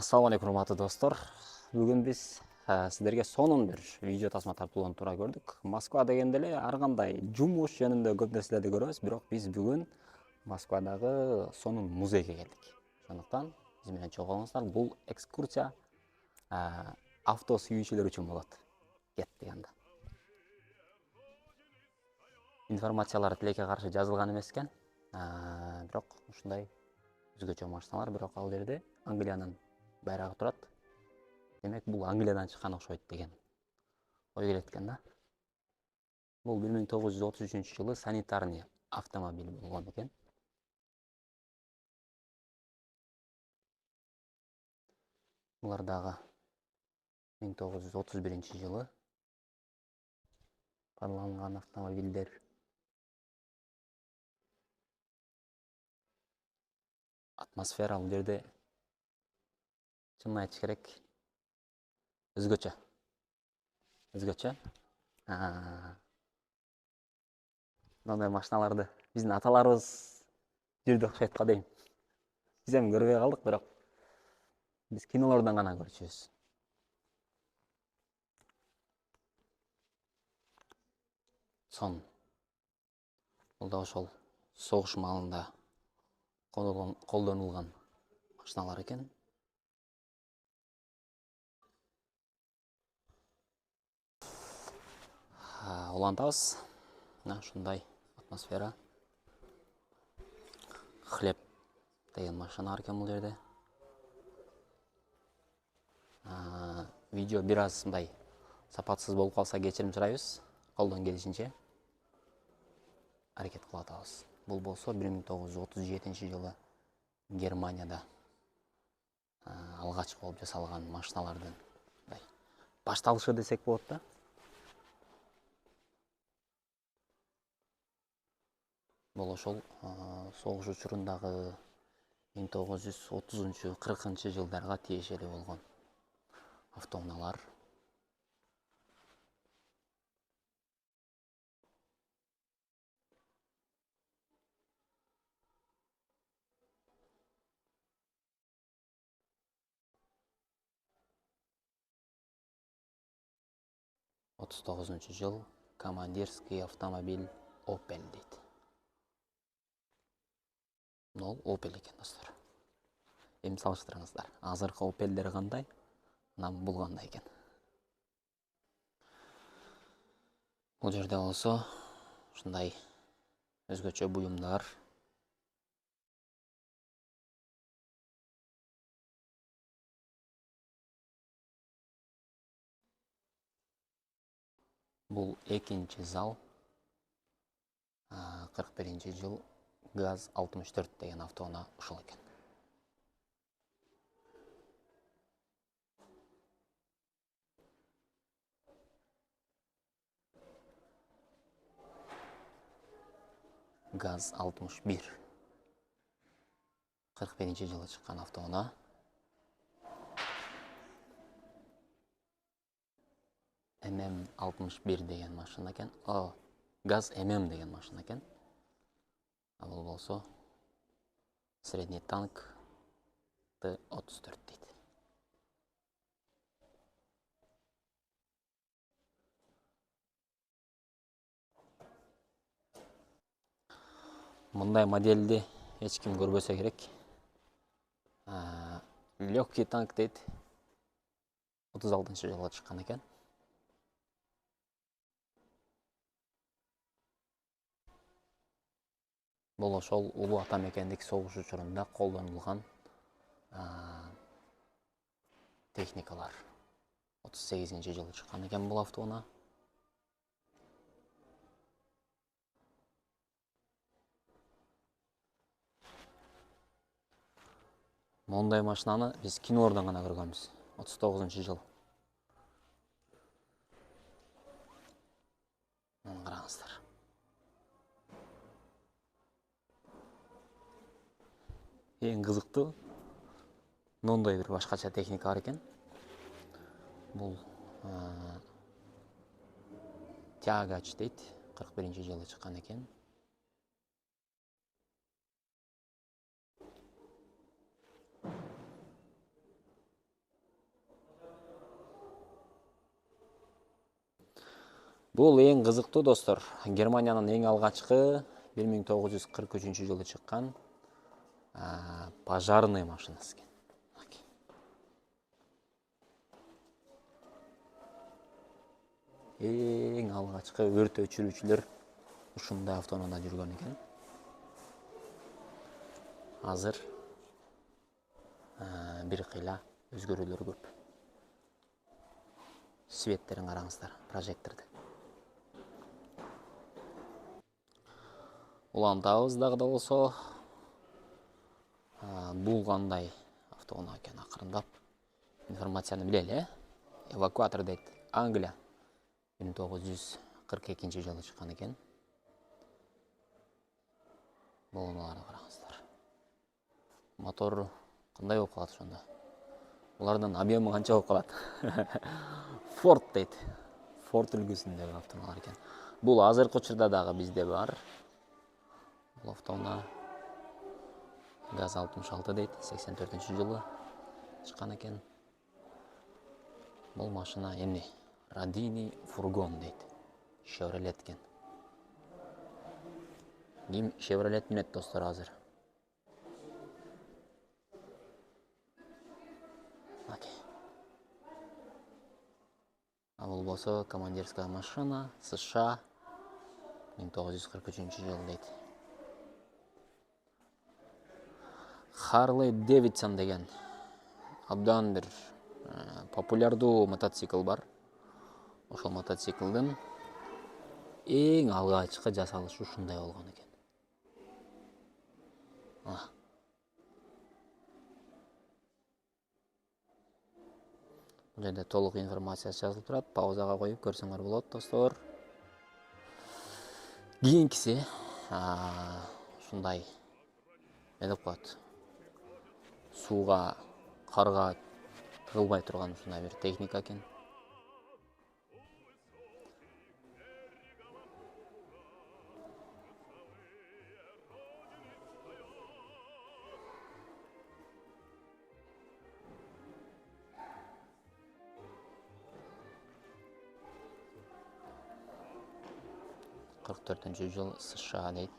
Ассаламу алейкум, урматтуу достор. Бүгүн биз сиздерге сонун бир видео тасма тартуулоону туура көрдүк. Москва дегенде эле ар кандай жумуш жөнүндө көп нерселерди көрөбүз, бирок биз бүгүн Москвадагы сонун музейге келдик. Ошондуктан биз менен чогуу болуңуздар. Бул экскурсия авто сүйүүчүлөр үчүн болот. Кеттик анда. Информациялар тилекке каршы жазылган эмес экен. Бирок ушундай өзгөчө машиналар, бирок ал жерде Англиянын байрагы турат. Демек, бул Англиядан чыккан окшойт деген ой келет экен да. Бул 1933-жылы санитарный автомобиль болгон экен. Булар дагы 1931-жылы пайдаланган автомобилдер. Атмосфера ал жерде чынын айтыш керек өзгөчө. Мындай машиналарды биздин аталарыбыз жүрдү окшойт го дейм. Биз эми көрбөй калдык, бирок биз кинолордон гана көрчүбүз. Бул да ошол согуш маалында колдонулган машиналар экен. Улантабыз. Ушундай атмосфера. Хлеб деген машина бар экен бул жерде. Видео бир аз мындай сапатсыз болуп калса кечирим сурайбыз. Колдон келишинче аракет кылып атабыз. Бул болсо 1937-жылы Германияда алгач болуп жасалган машиналардын башталышы десек болот да. Бул ошол согуш учурундагы 1930-40 жылдарга тиешелүү болгон автоунаалар. Отуз тогузунчу жыл командирский автомобиль Opel дейт. Бул Opel экен, достор. Эми салыштырыңыздар. Азыркы Opel'дер кандай, анан бул кандай экен. Бул жерде болсо ушундай өзгөчө буюмдар. Бул экинчи зал. 41-жыл ГАЗ-64 деген автоунаа ушул экен. ГАЗ-61. 41-жылы чыккан автоунаа. ММ-61 деген машина экен. ГАЗ ММ деген машина экен. Бул болсо средний танк Т-34 дейт. Мындай модельди эч ким көрбөсө керек. Легкий танк дейт. 36-жылы чыккан экен. Бул ошол улуу ата мекендик согуш учурунда колдонулган техникалар. 38-жылы чыккан экен бул автоунаа. Мондай машинаны биз кинолордон гана көргөнбүз. 39-жыл. Муну караңыздар. Эң кызыктуу мондой бир башкача техника бар экен. Бул тягач дейт. 41-жылы чыккан экен. Бул эң кызыктуу достор. Германиянын эң алгачкы 1943 жылы чыккан пожарный машинасы экен. Эң алгачкы өрт өчүрүүчүлөр ушундай автоунаада жүргөн экен. Азыр бир кыйла өзгөрүүлөр көп. Светтерин караңыздар, прожекторду. Улантабыз дагы да болсо, бул кандай автоунаа экен акырындап информацияны билели, Эвакуатор дейт. Англия 1942 жылы чыккан экен. Болуналарды караңыздар. Мотор кандай болуп калат ошондо? Булардын объемы канча болуп калат? Ford дейт. Ford үлгүсүндөгү автоунаалар экен. Бул азыркы учурда дагы бизде бар. Бул автоунаа ГАЗ-66 дейт. 84-жылы чыккан экен. Бул машина эмне? Родини фургон дейт. Chevrolet экен. Ким Chevrolet минет достор азыр? А бул болсо командирская машина, США 1943 жыл дейт. Harley Davidson деген абдан бир популярдуу мотоцикл бар. Ошол мотоциклдин эң алгачкы жасалышы ушундай болгон экен. Бул жерде толук информациясы жазылып турат. Паузага коюп көрсөңөр болот, достор. Кийинкиси ушундай деп коет. Сууга, карга тыгылбай турган ушундай бир техника экен. Жыл США дейт.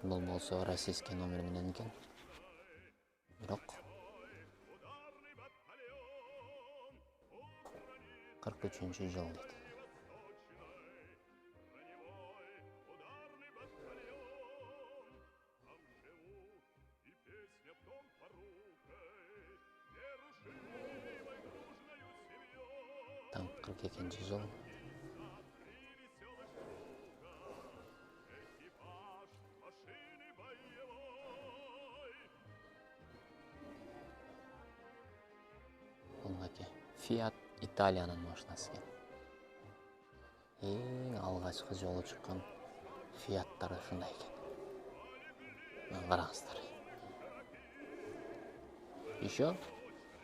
Бул болсо российский номер менен экен. Бирок 43-жыл дейт. Там 42-жыл. Fiat Италиянын машинасы экен. Эң алгачкы жолу чыккан Fiat'тар ушундай экен. Караңыздар. Еще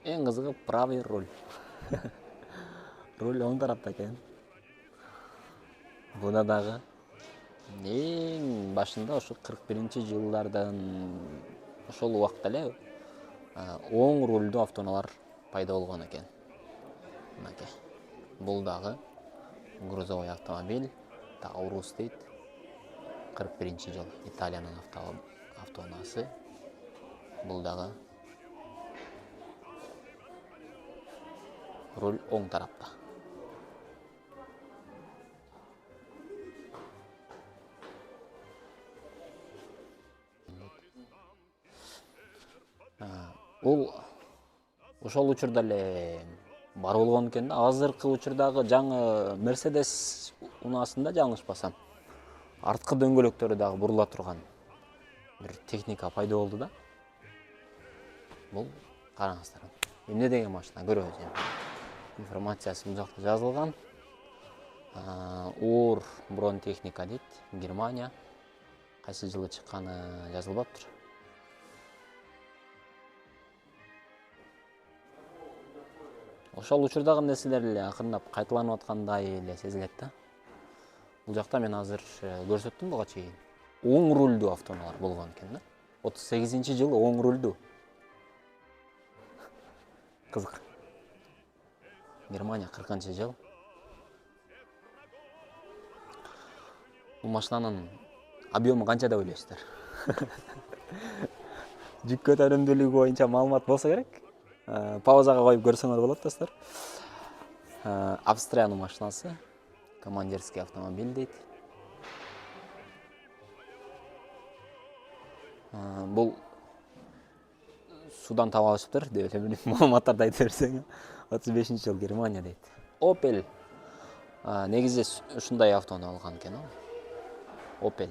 эң кызыгы правый руль. Руль оң тарапта экен. Буда дагы эң башында ошо 41-жылдардан ошол убакта эле оң рульдүү автоунаалар пайда болгон экен. Бул дагы грузовой автомобиль, Таурус дейт. 41-жыл Италиянын автоунаасы. Бул дагы руль оң тарапта. Бул ошол учурда эле бар болгон экен да. Азыркы учурдагы жаңы Mercedes унаасында жаңылышпасам, арткы дөңгөлөктөрү дагы бурула турган бир техника пайда болду да. Бул караңыздар. Эмне деген машина көрөбүз эми. Информациясы бул жакта жазылган. Оор бронетехника дейт. Германия. Кайсы жылы чыкканы жазылбаптыр. Ошол учурдагы нерселер эле акырындап кайталанып аткандай эле сезилет да. Бул жакта мен азыр көрсөттүм буга чейин. Оң рулдүү автоунаалар болгон экен да. 38-жылы оң рулдүү. Кызык. Германия 40-жыл. Бул машинанын объему канча деп ойлойсуздар? Жүк көтөрүмдүүлүгү боюнча маалымат болсо керек. Паузага коюп көрсөңөр болот достор. Австриянын машинасы. Командирский автомобиль дейт. Бул судан таап алышыптыр деп эле билем. Маалыматтарды айтып берсең. 35-жыл Германия дейт. Opel. Негизи ушундай автону алган экен ал. Opel.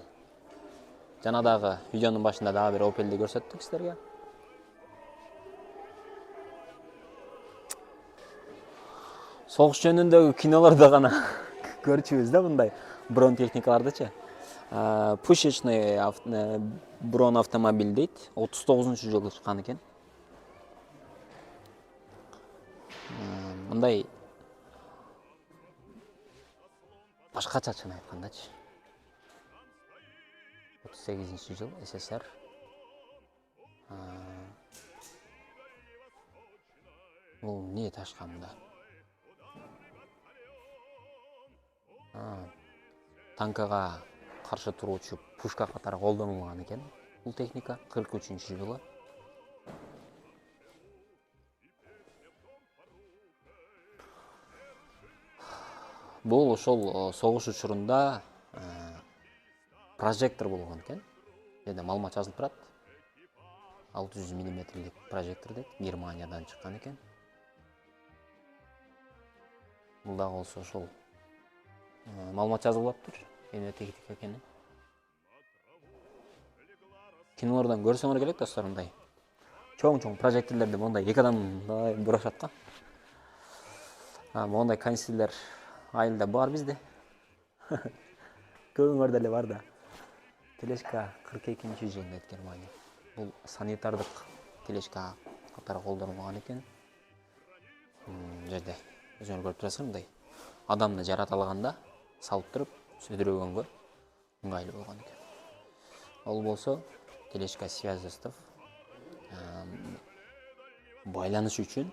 Жанадагы видеонун башында дагы бир Opel'ди көрсөттүк силерге. Согуш жөнүндөгү кинолордо гана көрчүбүз да мындай брон техникалардычы. Пушечный брон автомобиль дейт. 39-жылы чыккан экен. Мындай башкача айткандачы. 38-жыл СССР. Бул не ташкан мында? Танкага каршы туруучу пушка катары колдонулган экен. Бул техника 43-жылы. Бул ошол согуш учурунда прожектор болгон экен. Жерде маалымат жазылып турат. 600 мм прожектор дейт. Германиядан чыккан экен. Бул дагы болсо ошол маалымат жазылып атыптыр. Эмне техника экени. Кинолордон көрсөңөр керек достор, мындай чоң прожекторлорду мондай эки адамдай бурашат го. Мондай канистрлер айылда бар бизде. Көбүңөрдө эле бар да. Тележка 42-жыл дейт Германия. Бул санитардык тележка катары колдонулган экен. Жерде өзүңөр көрүп турасыздар, мындай адамды жарата алганда салып туруп сөйдүрөгөнгө ыңгайлуу болгон экен. Ал болсо тележка связьстов байланыш үчүн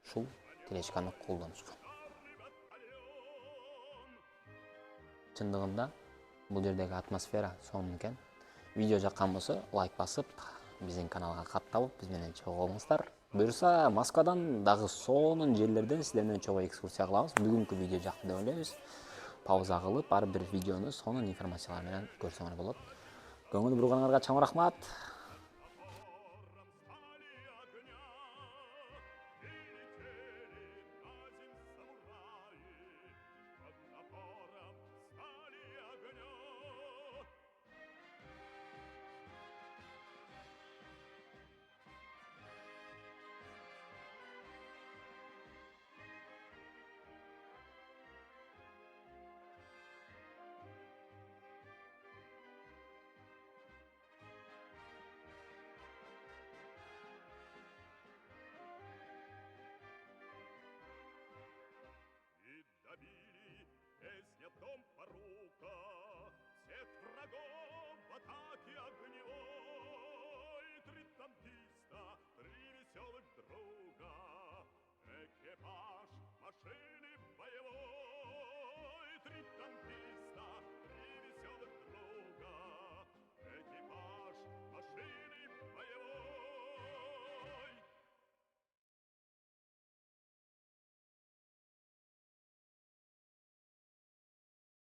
ушул тележканы колдонушкан. Чындыгында бул жердеги атмосфера сонун экен. Видео жаккан болсо лайк басып, биздин каналга катталып, биз менен чогуу болуңуздар. Буюрса, Москвадан дагы сонун жерлерден сиздер менен чогуу экскурсия кылабыз. Бүгүнкү видео жакты деп ойлойбуз. Пауза кылып, ар бир видеону сонун информациялар менен көрсөңөр болот. Көңүл бурганыңарга чоң рахмат.